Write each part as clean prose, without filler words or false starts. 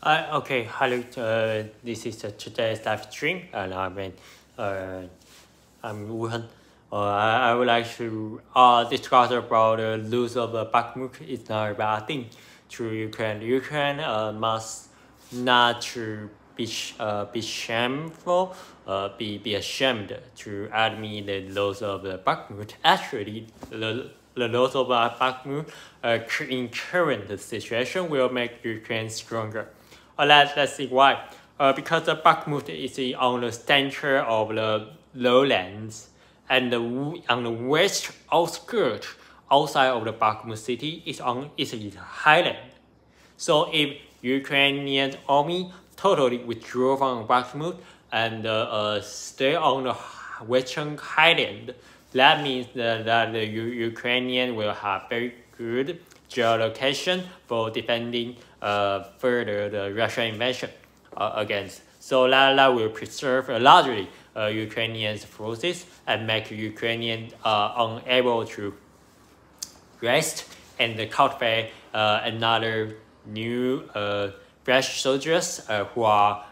Okay, hello. This is today's live stream, and I'm Wuhan. I would like to discuss about the loss of Bakhmut. It's not a bad thing to Ukraine. Ukraine must not to be shameful, be ashamed to admit the loss of the Bakhmut. Actually, the loss of Bakhmut in current situation will make Ukraine stronger. Let's see why. Because the Bakhmut is on the center of the lowlands, and on the west outskirts, outside of the Bakhmut city, is a highland. So if Ukrainian army totally withdraw from Bakhmut and stay on the western highland, that means that the Ukrainian will have very good geolocation for defending further the Russian invasion against. So that will preserve largely Ukrainian forces and make Ukrainian unable to rest and cultivate another new fresh soldiers who are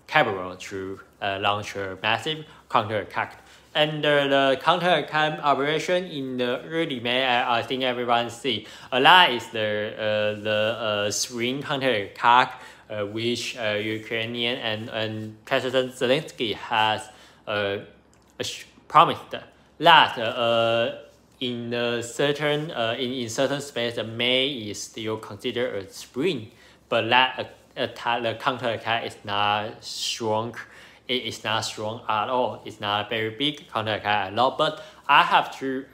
capable to launch a massive counterattack. And the counterattack operation in the early May, I think everyone see. That is the spring counterattack, which Ukrainian and President Zelensky has promised that in certain space, May is still considered a spring, but that the counterattack is not strong. It is not strong at all. It's not a very big counterattack at all. But I have to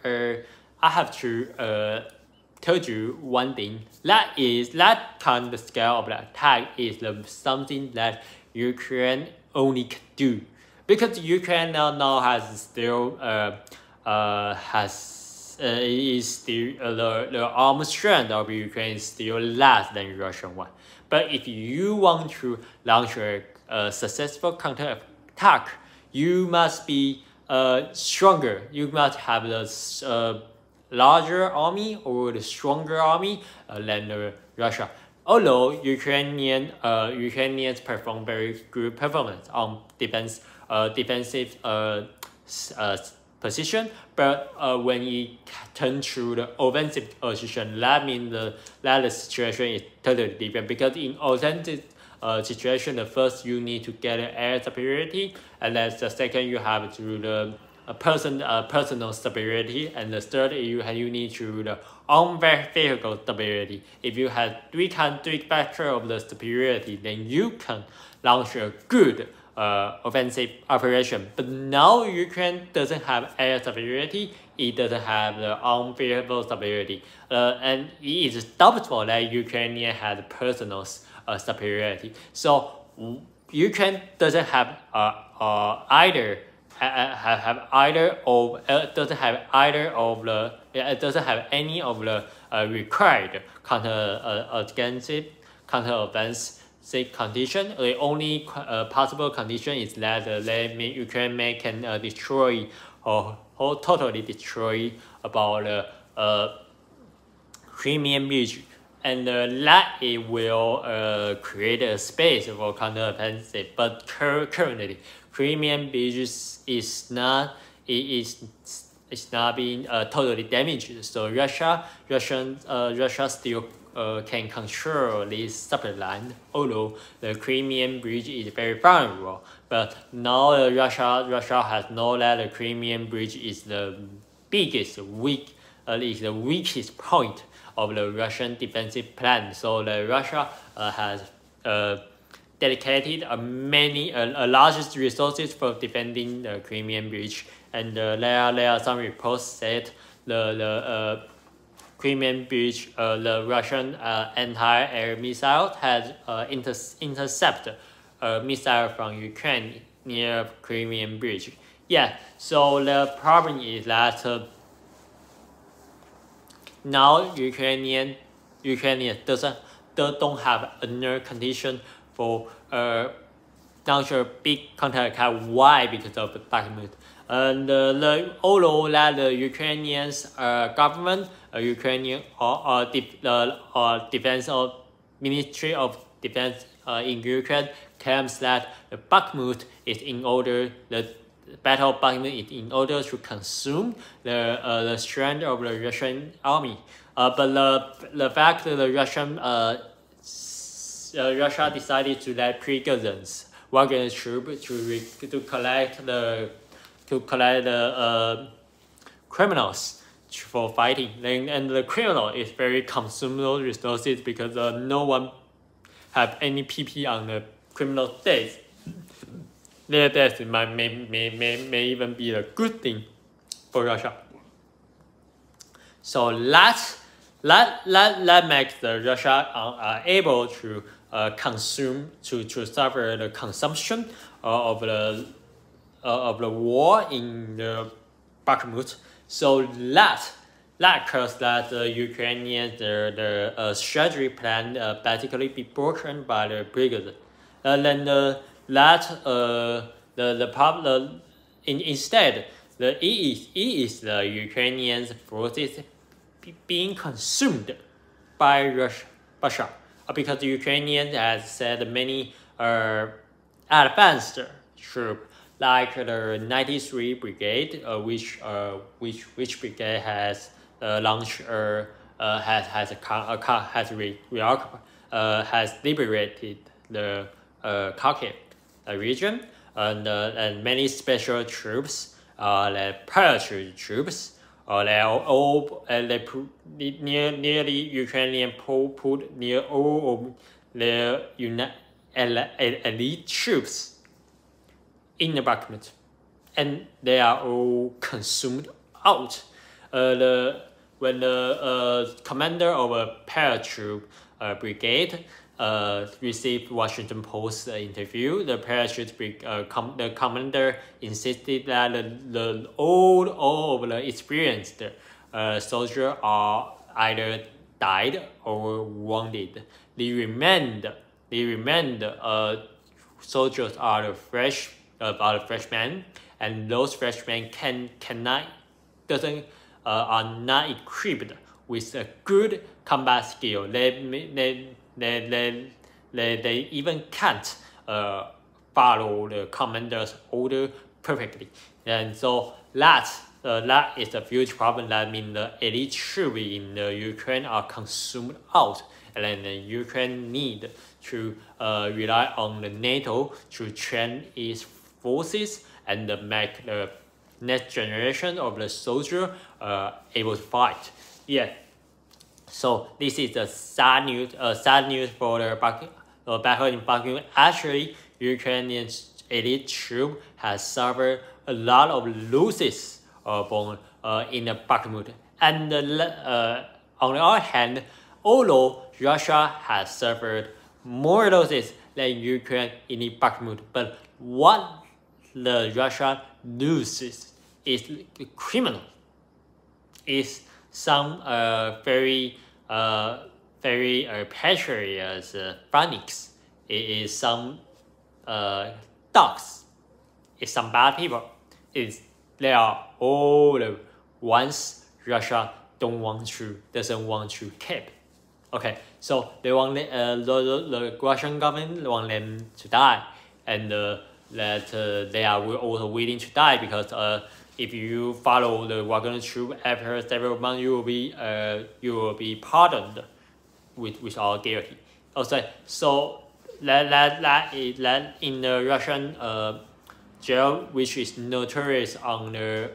tell you one thing. That kind of scale of the attack is something that Ukraine only can do, because Ukraine now has still is still the armed strength of Ukraine is still less than Russian one. But if you want to launch a successful counterattack, you must be stronger. You must have the larger army or the stronger army than Russia. Although Ukrainians perform very good performance on defensive position, but when it turns to the offensive position, that means that the situation is totally different. Because in offensive situation, the first you need to get air superiority, and then the second you have to the personal superiority, and the third you need to the on vehicle superiority. If you have three factor of the superiority, then you can launch a good offensive operation. But now Ukraine doesn't have air superiority, it doesn't have the on vehicle superiority, and it is doubtful that Ukraine has personal superiority. So Ukraine doesn't have either any of the required counter-offensive condition. The only possible condition is that Ukraine can destroy or totally destroy about the Crimean Bridge, and that it will create a space for counteroffensive. But currently, Crimean Bridge is not being totally damaged. So Russia still can control this supply line, although the Crimean Bridge is very vulnerable. But now Russia has known that the Crimean Bridge is the weakest point of the Russian defensive plan. So the Russia has dedicated largest resources for defending the Crimean Bridge, and there are some reports said the Crimean Bridge, the Russian anti-air missile has intercepted a missile from Ukraine near Crimean Bridge. Yeah, so the problem is that now Ukrainian don't have another condition for launch a big counterattack. Why? Because of the Bakhmut. And although that the Ukrainians government, Ukrainian defense of Ministry of defense in Ukraine claims that the Bakhmut is in order the Battle of Bakhmut is in order to consume the strength of the Russian army. But the fact that the Russia decided to let pre-Gazans Wagner troops to collect the criminals for fighting. And the criminal is very consumable resources because no one have any PP on the criminal days. Their death may even be a good thing for Russia. So that makes the Russia able to consume to suffer the consumption of the war in the Bakhmut. So that caused that the Ukrainians the strategy plan basically be broken by the brigade. Then instead it is the Ukrainian forces being consumed by Russia because the Ukrainians has said many advanced troops like the 93 Brigade, which brigade has launched has liberated the Kharkiv region, and many special troops, like parachute troops, nearly Ukrainian put near all of the elite troops in the Bakhmut, and they are all consumed out. When the commander of a parachute brigade received Washington Post interview, the the commander insisted that all of the experienced soldiers are either died or wounded. The remained soldiers are the freshmen, and those freshmen are not equipped with a good combat skill. They even can't follow the commander's order perfectly, and so that is a huge problem. That means the elite troops in the Ukraine are consumed out, and then the Ukraine need to rely on the NATO to train its forces and make the next generation of the soldier able to fight. Yeah. So this is the sad news. Sad news for the battle in Bakhmut. Actually, Ukrainian elite troop has suffered a lot of losses in the Bakhmut. And on the other hand, although Russia has suffered more losses than Ukraine in the Bakhmut, but what the Russia loses is criminal. Is some very patriots fanatics. It is some dogs. It's some bad people. They are all the ones Russia doesn't want to keep. Okay, so they want the Russian government want them to die, and that they are also willing to die because if you follow the Wagner troop after several months, you will be pardoned without guilty. Also, so that in the Russian jail, which is notorious on the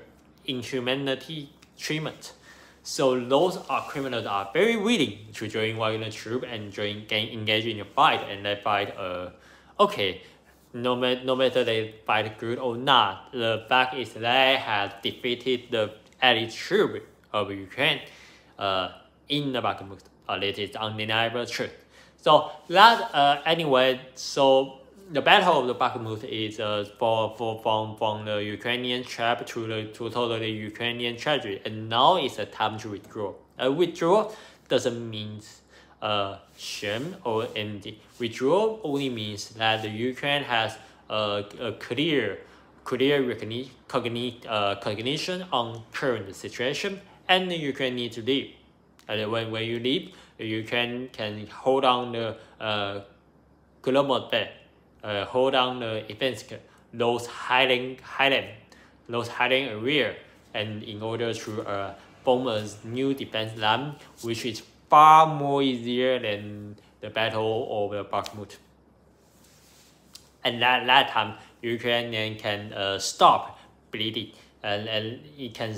inhumanity treatment. So those criminals are very willing to join Wagner troop and engage in a fight, and they fight. Okay. No matter they fight good or not, the fact is they have defeated the elite troop of Ukraine in the Bakhmut. This is undeniable truth. So that anyway, so the battle of the Bakhmut is from the Ukrainian trap to totally Ukrainian tragedy, and now it's a time to withdraw. Withdraw doesn't mean shame or empty. Withdrawal only means that the Ukraine has a clear cognition on current situation, and the Ukraine need to leave. And when you leave, the Ukraine can hold on the kilometers, hold down the Ivansk, those highland area, and in order to form a new defense line, which is far more easier than the battle of the Bakhmut. And that time, Ukrainian can stop bleeding, and it can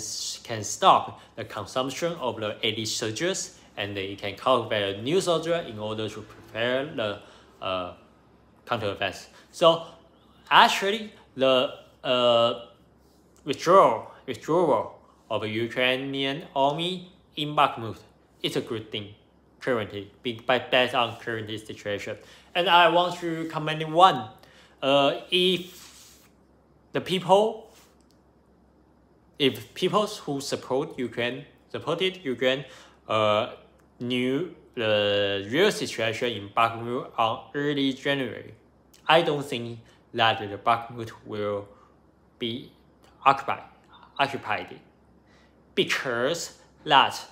stop the consumption of the 80 soldiers, and it can cultivate a new soldier in order to prepare the counter-offense. So actually, the withdrawal of the Ukrainian army in Bakhmut is a good thing currently, based on current situation. And I want to comment one. If people who supported Ukraine knew the real situation in Bakhmut on early January, I don't think that the Bakhmut will be occupied, because that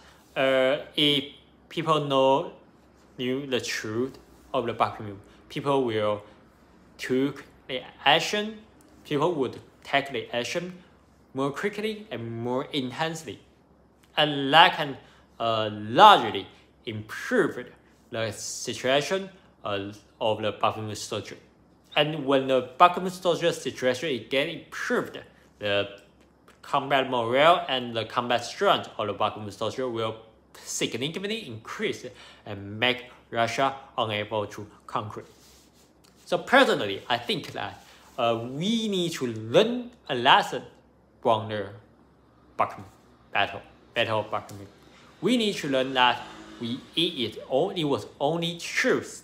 if people knew the truth of the Bakhmut, people would take the action more quickly and more intensely, and that can largely improve the situation of the Bakhmut soldier. And when the Bakhmut soldier situation is getting improved, the combat morale and the combat strength of the Bakhmut soldier will significantly increase and make Russia unable to conquer. So personally, I think that we need to learn a lesson from the Bakhmut battle of Bakhmut. We need to learn that it was only truth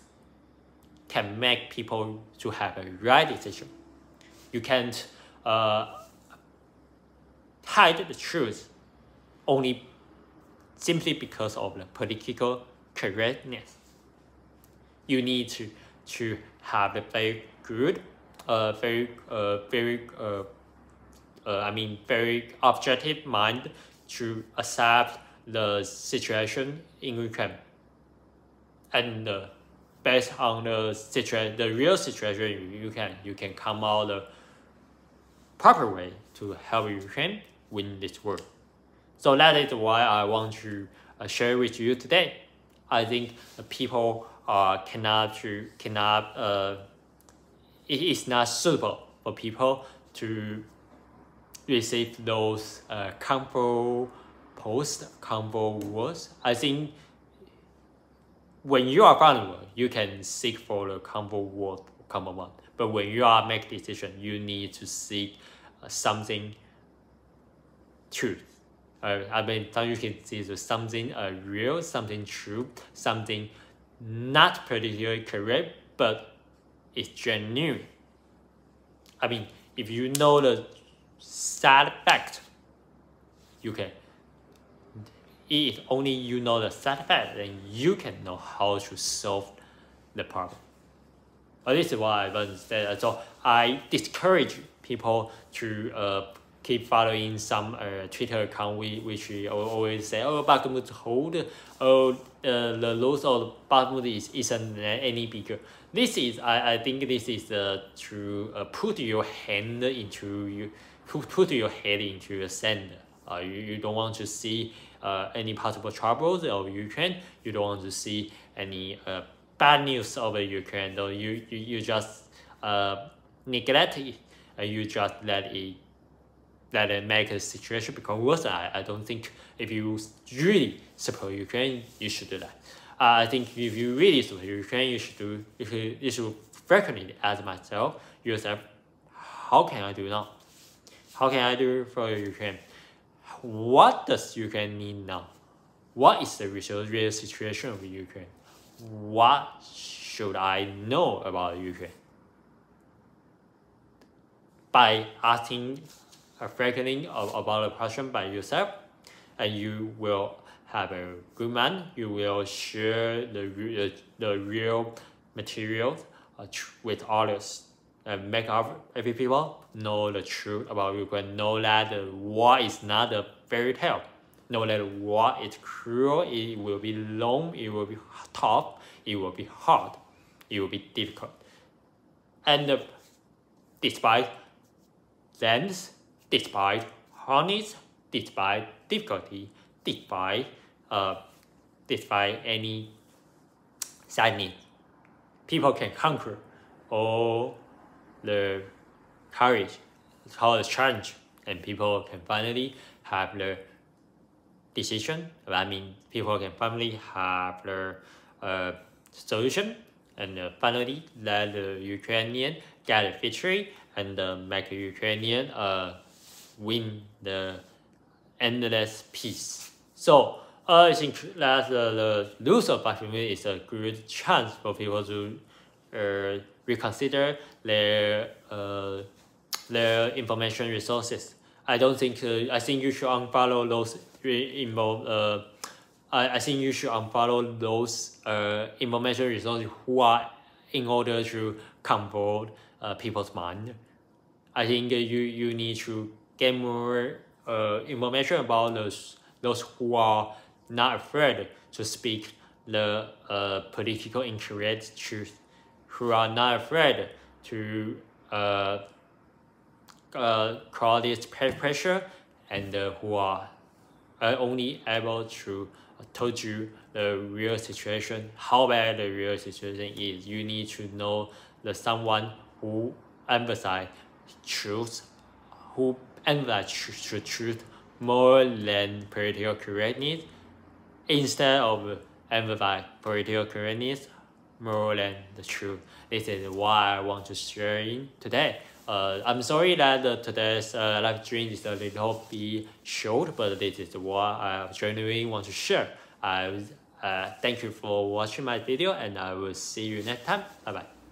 can make people to have a right decision. You can't hide the truth only simply because of the political correctness. You need to have a very good, very objective mind to accept the situation in Ukraine, and based on the real situation in Ukraine, you can come out the proper way to help Ukraine win this war. So that is why I want to share with you today. I think people it is not suitable for people to receive those comfort words. I think when you are vulnerable, you can seek for the comfort word, comfort one. But when you are making decision, you need to seek something truth. You can see something real, something true, something not particularly correct, but it's genuine. If you know the sad fact, if only you know the sad fact, then you can know how to solve the problem. But this is why so I discourage people to keep following some Twitter account which we always say, Bakhmut hold, the loss of Bakhmut isn't any bigger. This is, I think this is to put your head into the sand. You don't want to see any possible troubles of Ukraine. You don't want to see any bad news of Ukraine. Though you just neglect it. You just let it make the situation become worse. I don't think if you really support Ukraine, you should do that. I think if you really support Ukraine, you should frequently ask yourself, how can I do now? How can I do for Ukraine? What does Ukraine need now? What is the real situation of Ukraine? What should I know about Ukraine? By asking frequently about a question by yourself, and you will have a good mind. You will share the real materials with others, and make every people know the truth about Ukraine. Know that the war is not a fairy tale. Know that the war is cruel. It will be long. It will be tough. It will be hard. It will be difficult. And despite length, despite hardness, despite difficulty, despite any sadness, people can conquer all the courage, all the challenge, and people can finally have the decision. I mean, people can finally have the solution, and finally let the Ukrainian get a victory and make the Ukrainian win the endless peace. So I think that the lose of Bakhmut is a good chance for people to reconsider their information resources. I don't think. I think you should unfollow those I think you should unfollow those information resources who are in order to control people's mind. I think you need to get more information about those who are not afraid to speak the political incorrect truth, who are not afraid to call this pressure, and who are only able to told you the real situation, how bad the real situation is. You need to know the someone who emphasize truth, who emphasize truth more than political correctness, instead of emphasize political correctness more than the truth. This is why I want to share in today. I'm sorry that today's live stream is a little bit short, but this is what I genuinely want to share. Thank you for watching my video, and I will see you next time. Bye bye.